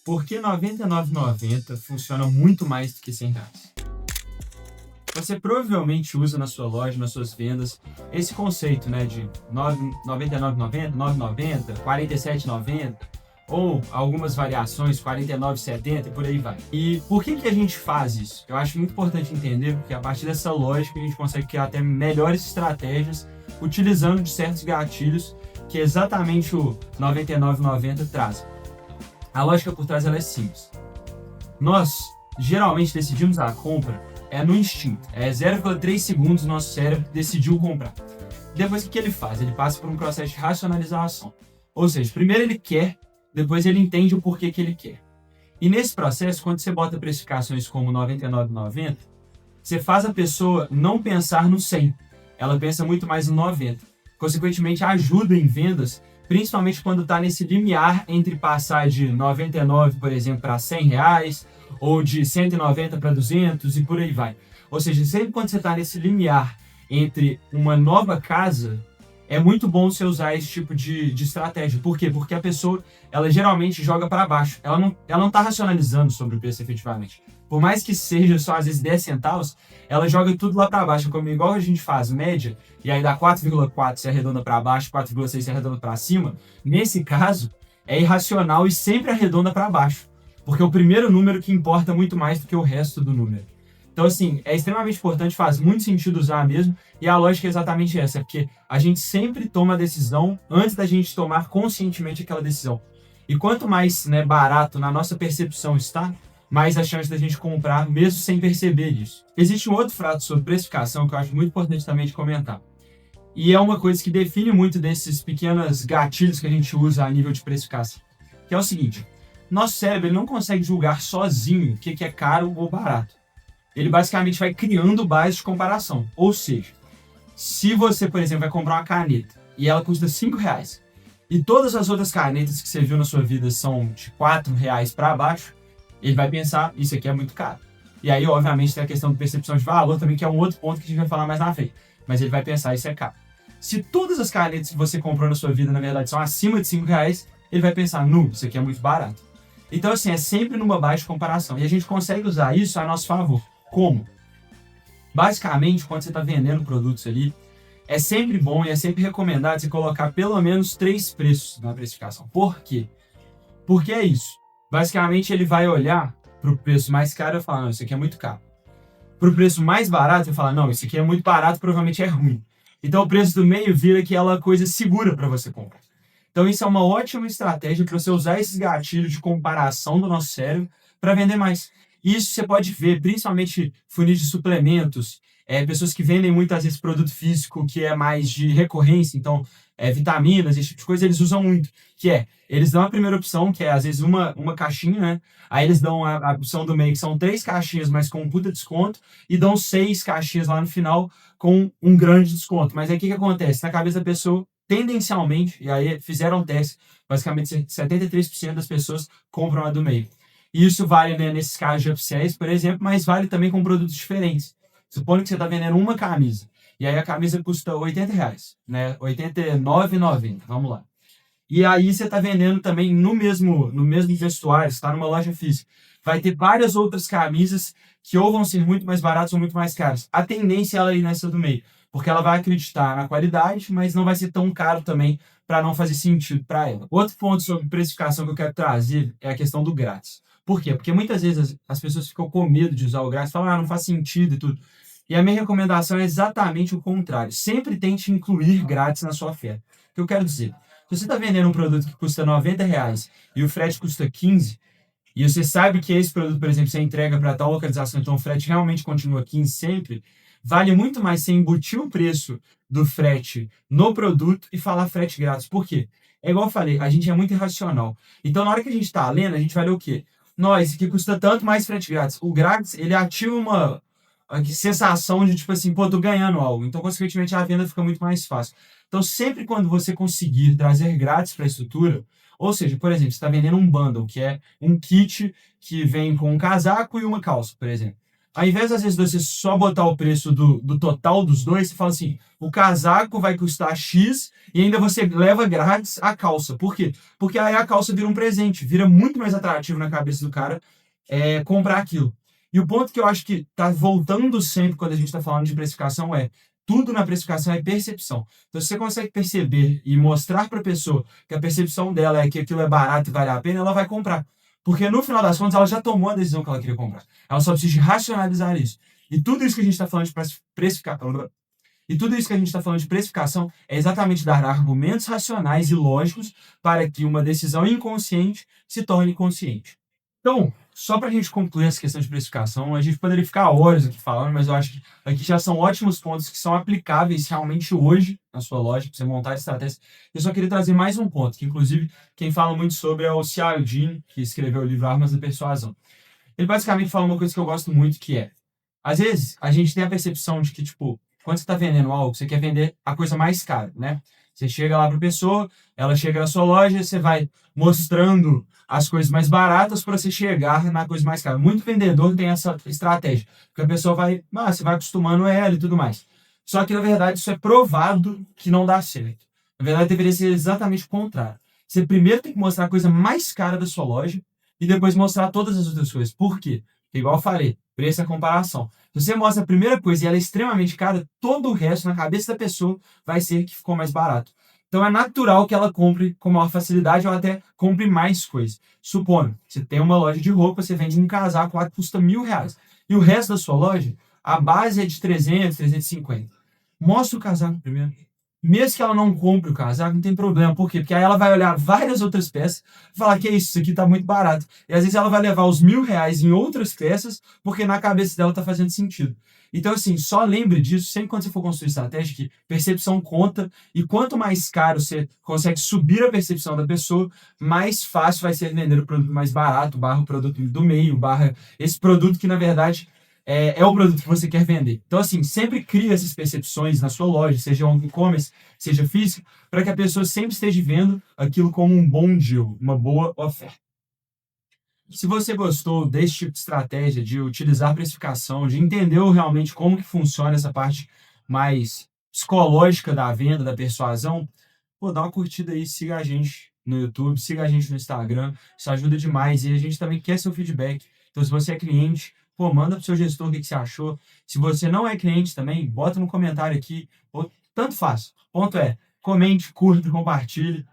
Porque R$ 99,90 funciona muito mais do que R$ 100. Você provavelmente usa na sua loja, nas suas vendas, esse conceito, né, de R$ 99,90, R$ 9,90, R$ 47,90, ou algumas variações, R$ 49,70 e por aí vai. E por que a gente faz isso? Eu acho muito importante entender, porque a partir dessa lógica a gente consegue criar até melhores estratégias utilizando de certos gatilhos que exatamente o R$ 99,90 traz. A lógica por trás ela é simples. Nós geralmente decidimos a compra no instinto. 0,3 segundos o nosso cérebro decidiu comprar. Depois o que ele faz? Ele passa por um processo de racionalização. Ou seja, primeiro ele quer, depois ele entende o porquê que ele quer. E nesse processo, quando você bota precificações como R$ 99,90, você faz a pessoa não pensar no 100. Ela pensa muito mais no 90. Consequentemente, ajuda em vendas, principalmente quando está nesse limiar entre passar de 99, por exemplo, para R$ 100, ou de 190 para 200 e por aí vai. Ou seja, sempre quando você está nesse limiar entre uma nova casa, é muito bom você usar esse tipo de estratégia. Por quê? Porque a pessoa, ela geralmente joga para baixo. Ela não está racionalizando sobre o preço efetivamente. Por mais que seja só, às vezes, 10 centavos, ela joga tudo lá para baixo. Como igual a gente faz média, e aí dá 4,4 se arredonda para baixo, 4,6 se arredonda para cima. Nesse caso, é irracional e sempre arredonda para baixo. Porque é o primeiro número que importa muito mais do que o resto do número. Então, assim, é extremamente importante, faz muito sentido usar mesmo, e a lógica é exatamente essa, porque a gente sempre toma a decisão antes da gente tomar conscientemente aquela decisão. E quanto mais barato na nossa percepção está, mais a chance da gente comprar, mesmo sem perceber isso. Existe um outro fato sobre precificação que eu acho muito importante também de comentar. E é uma coisa que define muito desses pequenos gatilhos que a gente usa a nível de precificação. Que é o seguinte, nosso cérebro ele não consegue julgar sozinho o que é caro ou barato. Ele basicamente vai criando base de comparação. Ou seja, se você, por exemplo, vai comprar uma caneta e ela custa R$5, e todas as outras canetas que você viu na sua vida são de R$4 para baixo, ele vai pensar, isso aqui é muito caro. E aí, obviamente, tem a questão de percepção de valor também, que é um outro ponto que a gente vai falar mais na frente. Mas ele vai pensar, isso é caro. Se todas as canetas que você comprou na sua vida, na verdade, são acima de R$5, ele vai pensar, isso aqui é muito barato. Então, assim, é sempre numa base de comparação. E a gente consegue usar isso a nosso favor. Como? Basicamente, quando você está vendendo produtos ali, é sempre bom e é sempre recomendado você colocar pelo menos 3 preços na precificação. Por quê? Porque é isso. Basicamente, ele vai olhar para o preço mais caro e falar, não, isso aqui é muito caro. Para o preço mais barato, ele fala, não, isso aqui é muito barato, provavelmente é ruim. Então, o preço do meio vira aquela coisa segura para você comprar. Então, isso é uma ótima estratégia para você usar esses gatilhos de comparação do nosso cérebro para vender mais. Isso você pode ver, principalmente funis de suplementos, pessoas que vendem muitas vezes produto físico que é mais de recorrência, então vitaminas, esse tipo de coisa, eles usam muito, eles dão a primeira opção, que é às vezes uma caixinha, né? Aí eles dão a opção do meio, que são 3 caixinhas, mas com um puta desconto, e dão 6 caixinhas lá no final com um grande desconto. Mas aí o que acontece? Na cabeça da pessoa, tendencialmente, e aí fizeram um teste, basicamente 73% das pessoas compram a do meio. E isso vale nesses casos de upsells, por exemplo, mas vale também com produtos diferentes. Supondo que você está vendendo uma camisa, e aí a camisa custa R$80, né? R$89,90, vamos lá. E aí você está vendendo também no mesmo vestuário, está numa loja física. Vai ter várias outras camisas que ou vão ser muito mais baratas ou muito mais caras. A tendência é ela ir nessa do meio, porque ela vai acreditar na qualidade, mas não vai ser tão caro também para não fazer sentido para ela. Outro ponto sobre precificação que eu quero trazer é a questão do grátis. Por quê? Porque muitas vezes as pessoas ficam com medo de usar o grátis, falam, não faz sentido e tudo. E a minha recomendação é exatamente o contrário. Sempre tente incluir grátis na sua oferta. O que eu quero dizer? Se você está vendendo um produto que custa R$90 e o frete custa 15, e você sabe que esse produto, por exemplo, você entrega para tal localização, então o frete realmente continua 15 sempre, vale muito mais você embutir o preço do frete no produto e falar frete grátis. Por quê? É igual eu falei, a gente é muito irracional. Então, na hora que a gente está lendo, a gente vai ler o quê? Nós, que custa tanto mais frete grátis. O grátis, ele ativa uma sensação de, tipo assim, tô ganhando algo. Então, consequentemente, a venda fica muito mais fácil. Então, sempre quando você conseguir trazer grátis para a estrutura, ou seja, por exemplo, você está vendendo um bundle, que é um kit que vem com um casaco e uma calça, por exemplo. Ao invés, às vezes, de você só botar o preço do total dos dois, você fala assim, o casaco vai custar X e ainda você leva grátis a calça. Por quê? Porque aí a calça vira um presente, vira muito mais atrativo na cabeça do cara comprar aquilo. E o ponto que eu acho que tá voltando sempre quando a gente está falando de precificação tudo na precificação é percepção. Então, se você consegue perceber e mostrar para a pessoa que a percepção dela é que aquilo é barato e vale a pena, ela vai comprar. Porque no final das contas, ela já tomou a decisão que ela queria comprar. Ela só precisa racionalizar isso. E tudo isso que a gente está falando de precificação. E tudo isso que a gente está falando de precificação é exatamente dar argumentos racionais e lógicos para que uma decisão inconsciente se torne consciente. Então, só para a gente concluir essa questão de precificação, a gente poderia ficar horas aqui falando, mas eu acho que aqui já são ótimos pontos que são aplicáveis realmente hoje na sua loja, para você montar estratégias. Eu só queria trazer mais um ponto, que inclusive quem fala muito sobre é o Cialdini, que escreveu o livro Armas da Persuasão. Ele basicamente fala uma coisa que eu gosto muito, que às vezes, a gente tem a percepção de que, tipo, quando você está vendendo algo, você quer vender a coisa mais cara, né? Você chega lá para a pessoa, ela chega na sua loja, você vai mostrando as coisas mais baratas para você chegar na coisa mais cara. Muito vendedor tem essa estratégia, porque a pessoa você vai acostumando ela e tudo mais. Só que, na verdade, isso é provado que não dá certo. Na verdade, deveria ser exatamente o contrário. Você primeiro tem que mostrar a coisa mais cara da sua loja e depois mostrar todas as outras coisas. Por quê? Porque, igual eu falei, preço é comparação. Se você mostra a primeira coisa e ela é extremamente cara, todo o resto na cabeça da pessoa vai ser que ficou mais barato. Então é natural que ela compre com maior facilidade ou até compre mais coisas. Supondo, você tem uma loja de roupa, você vende um casaco lá que custa R$ 1.000. E o resto da sua loja, a base é de 300, 350. Mostra o casaco primeiro. Mesmo que ela não compre o casaco, não tem problema. Por quê? Porque aí ela vai olhar várias outras peças e falar que isso aqui tá muito barato. E às vezes ela vai levar os R$ 1.000 em outras peças, porque na cabeça dela tá fazendo sentido. Então, assim, só lembre disso sempre quando você for construir estratégia, que percepção conta, e quanto mais caro você consegue subir a percepção da pessoa, mais fácil vai ser vender o produto mais barato, barra o produto do meio, barra esse produto que, na verdade, é o produto que você quer vender. Então, assim, sempre crie essas percepções na sua loja, seja um e-commerce, seja físico, para que a pessoa sempre esteja vendo aquilo como um bom deal, uma boa oferta. Se você gostou desse tipo de estratégia, de utilizar precificação, de entender realmente como que funciona essa parte mais psicológica da venda, da persuasão, dá uma curtida aí, siga a gente no YouTube, siga a gente no Instagram, isso ajuda demais e a gente também quer seu feedback. Então, se você é cliente, manda pro seu gestor o que você achou. Se você não é cliente também, bota no comentário aqui, tanto faz. O ponto é, comente, curta, compartilhe.